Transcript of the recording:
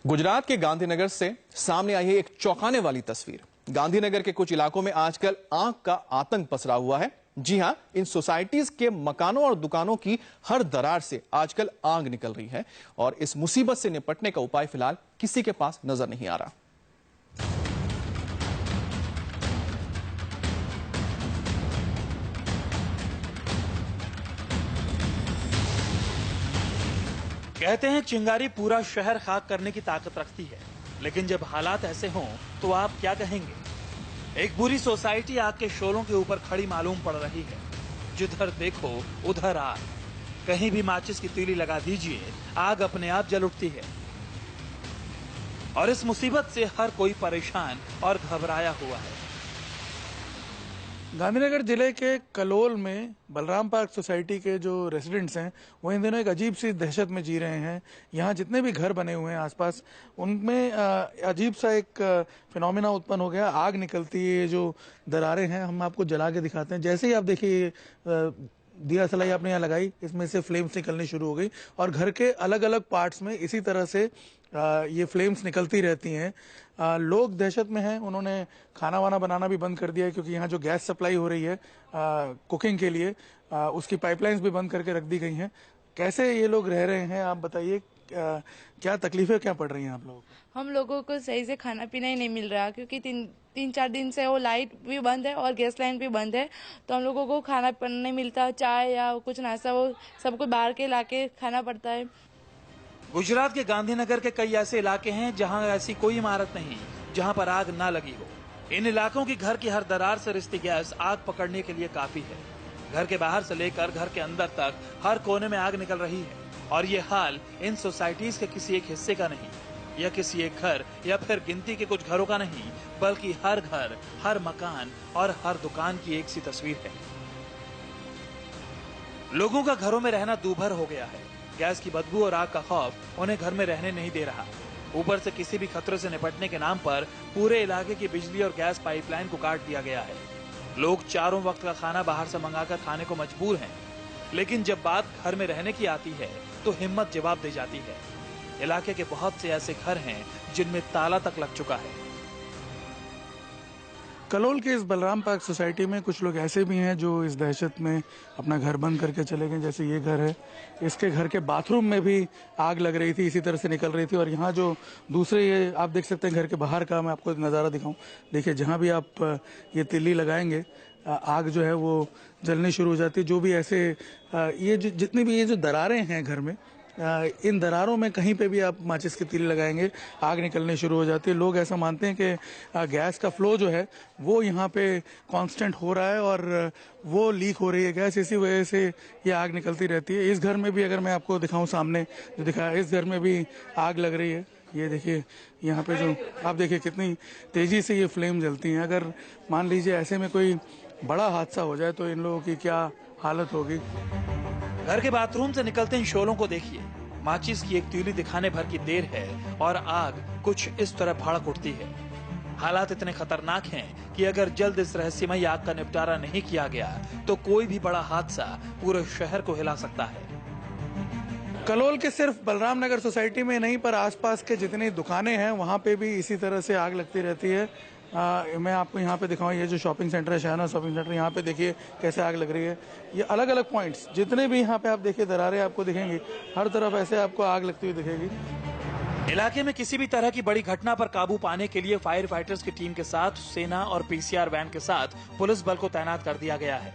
गुजरात के गांधीनगर से सामने आई है एक चौंकाने वाली तस्वीर। गांधीनगर के कुछ इलाकों में आजकल आग का आतंक पसरा हुआ है। जी हां, इन सोसाइटीज के मकानों और दुकानों की हर दरार से आजकल आग निकल रही है और इस मुसीबत से निपटने का उपाय फिलहाल किसी के पास नजर नहीं आ रहा। कहते हैं चिंगारी पूरा शहर खाक करने की ताकत रखती है, लेकिन जब हालात ऐसे हों तो आप क्या कहेंगे? एक बुरी सोसाइटी आग के शोलों के ऊपर खड़ी मालूम पड़ रही है। जिधर देखो उधर आग। कहीं भी माचिस की तीली लगा दीजिए, आग अपने आप जल उठती है। और इस मुसीबत से हर कोई परेशान और घबराया हुआ है। गांधीनगर जिले के कलोल में बलराम पार्क सोसाइटी के जो रेजिडेंट्स हैं वो इन दिनों एक अजीब सी दहशत में जी रहे हैं। यहाँ जितने भी घर बने हुए हैं आसपास, उनमें अजीब सा एक फिनोमिना उत्पन्न हो गया। आग निकलती है, जो दरारें हैं हम आपको जला के दिखाते हैं। जैसे ही आप देखिए दिया सलाई आपने यहाँ लगाई, इसमें से फ्लेम्स निकलनी शुरू हो गई और घर के अलग अलग पार्ट्स में इसी तरह से ये फ्लेम्स निकलती रहती हैं। लोग दहशत में हैं। उन्होंने खाना वाना बनाना भी बंद कर दिया है, क्योंकि यहाँ जो गैस सप्लाई हो रही है कुकिंग के लिए, उसकी पाइपलाइंस भी बंद करके रख दी गई हैं। कैसे ये लोग रह रहे हैं, आप बताइए, क्या तकलीफें क्या पड़ रही हैं आप लोगों को? हम लोगों को सही से खाना पीना ही नहीं मिल रहा, क्योंकि तीन चार दिन से वो लाइट भी बंद है और गैस लाइन भी बंद है। तो हम लोगों को खाना नहीं मिलता, चाय या कुछ नाश्ता वो सब कुछ बाहर के लाके खाना पड़ता है। गुजरात के गांधीनगर के कई ऐसे इलाके हैं जहां ऐसी कोई इमारत नहीं जहां पर आग ना लगी हो। इन इलाकों की घर की हर दरार से रिश्ती गैस आग पकड़ने के लिए काफी है। घर के बाहर से लेकर घर के अंदर तक हर कोने में आग निकल रही है। और ये हाल इन सोसाइटीज के किसी एक हिस्से का नहीं, या किसी एक घर या फिर गिनती के कुछ घरों का नहीं, बल्कि हर घर, हर मकान और हर दुकान की एक सी तस्वीर है। लोगों का घरों में रहना दूभर हो गया है। गैस की बदबू और आग का खौफ उन्हें घर में रहने नहीं दे रहा। ऊपर से किसी भी खतरे से निपटने के नाम पर पूरे इलाके की बिजली और गैस पाइपलाइन को काट दिया गया है। लोग चारों वक्त का खाना बाहर से मंगाकर खाने को मजबूर हैं। लेकिन जब बात घर में रहने की आती है तो हिम्मत जवाब दे जाती है। इलाके के बहुत से ऐसे घर हैं जिनमें ताला तक लग चुका है। कलोल के इस बलराम पार्क सोसाइटी में कुछ लोग ऐसे भी हैं जो इस दहशत में अपना घर बंद करके चले गए। जैसे ये घर है, इसके घर के बाथरूम में भी आग लग रही थी, इसी तरह से निकल रही थी। और यहाँ जो दूसरे, ये आप देख सकते हैं घर के बाहर का, मैं आपको नज़ारा दिखाऊं। देखिए, जहाँ भी आप ये तिल्ली लगाएंगे, आग जो है वो जलनी शुरू हो जाती है। जो भी ऐसे ये जितनी भी ये जो दरारें हैं घर में, इन दरारों में कहीं पे भी आप माचिस की तीली लगाएंगे, आग निकलने शुरू हो जाती है। लोग ऐसा मानते हैं कि गैस का फ्लो जो है वो यहाँ पे कांस्टेंट हो रहा है और वो लीक हो रही है गैस, इसी वजह से ये आग निकलती रहती है। इस घर में भी, अगर मैं आपको दिखाऊं, सामने जो दिखाया, इस घर में भी आग लग रही है। ये देखिए, यहाँ पे जो आप देखिए कितनी तेजी से ये फ्लेम जलती हैं। अगर मान लीजिए ऐसे में कोई बड़ा हादसा हो जाए तो इन लोगों की क्या हालत होगी। घर के बाथरूम से निकलते इन शोलों को देखिए। माचिस की एक तीली दिखाने भर की देर है और आग कुछ इस तरह भड़क उठती है। हालात इतने खतरनाक हैं कि अगर जल्द इस रहस्यमयी आग का निपटारा नहीं किया गया तो कोई भी बड़ा हादसा पूरे शहर को हिला सकता है। कलोल के सिर्फ बलराम नगर सोसाइटी में नहीं, पर आसपास के जितनी दुकानें हैं वहाँ पे भी इसी तरह से आग लगती रहती है। मैं आपको यहाँ पे दिखाऊँ, ये जो शॉपिंग सेंटर है, शहना शॉपिंग सेंटर, यहाँ पे देखिए कैसे आग लग रही है। ये अलग अलग पॉइंट्स, जितने भी यहाँ पे आप देखिए दरारें आपको दिखेंगी, हर तरफ ऐसे आपको आग लगती हुई दिखेगी। इलाके में किसी भी तरह की बड़ी घटना पर काबू पाने के लिए फायर फाइटर्स की टीम के साथ सेना और पीसीआर वैन के साथ पुलिस बल को तैनात कर दिया गया है।